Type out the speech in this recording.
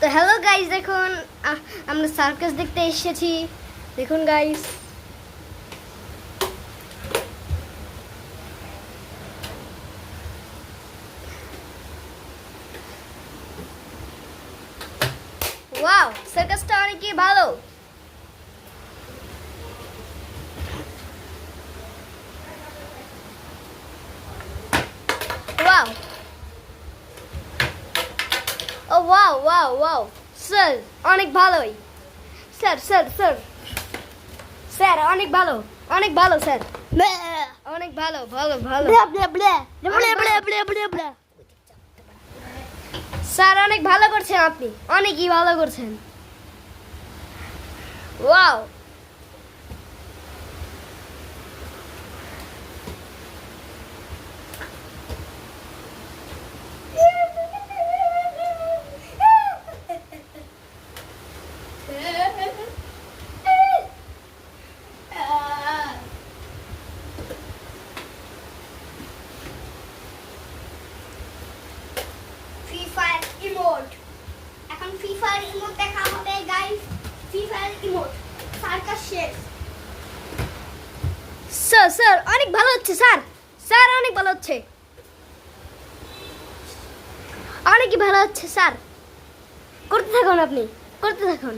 তো hello guys, দেখুন আমরা সার্কাস দেখতে এসেছি। দেখুন গাইস, ওয়াও, সার্কাসটা অনেকই ভালো। ওয়াও, ও ওয়াও ওয়াও ওয়াও, স্যার অনেক ভালোই। স্যার স্যার স্যার স্যার অনেক ভালো, অনেক ভালো স্যার, অনেক ভালো ভালো ভালো। স্যার অনেক ভালো করছেন, আপনি অনেকই ভালো করছেন। Wow, free fire emote. এখন ফ্রি ফায়ার ইমোট দেখা হবে guys. Free fire emote circus শেষ। স্যার স্যার অনেক ভালো হচ্ছে স্যার, স্যার অনেক ভালো হচ্ছে, অনেকই ভালো হচ্ছে স্যার। করতে থাকুন, আপনি করতে থাকুন।